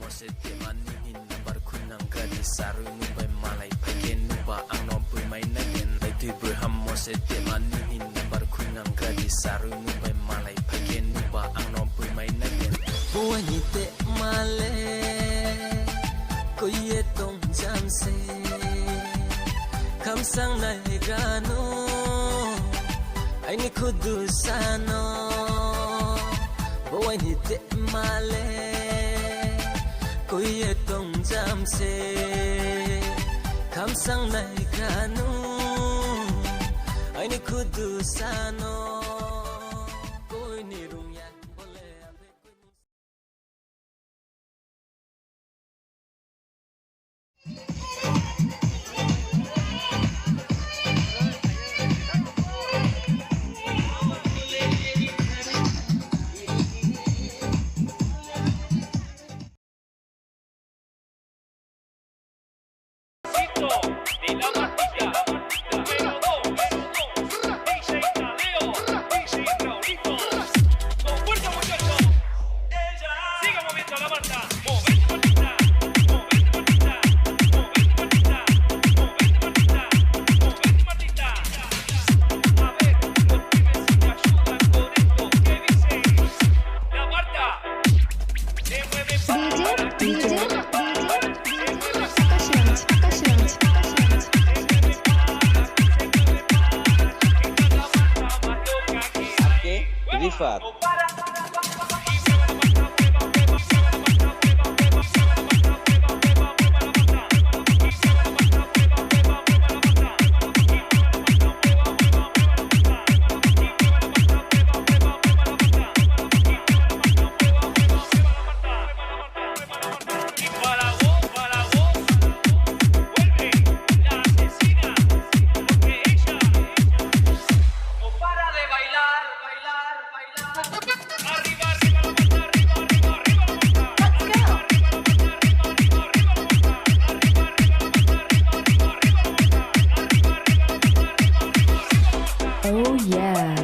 sete mani hin number kunang kadi saru nubai malai pagen nuba ang nompui mai nagen lai tibur hammo sete mani hin number kunang kadi saru nubai malai pagen nuba ang nompui mai nagen buani te male koye tong jam se kam sang nai gano ai ni kudu sano buani te male koye tong jam se kam sang nai gano ai ni kudu sano koi ni rung yan bole abe de la Martilla, número 2, DJ Tadeo, DJ Raulito, con fuerza muchachos, siga moviendo la Marta, movete Martita, movete Martita, movete Martita, movete Martita, a ver, los pibes si me ayudan con esto, que dice, la Marta, se mueve Rifat. Oh yeah.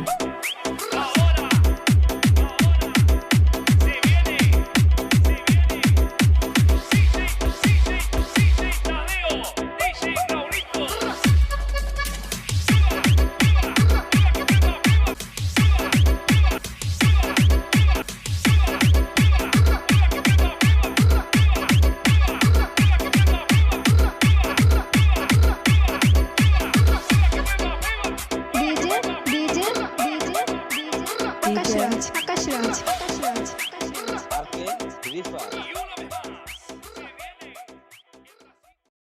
Покашивать. Rifat.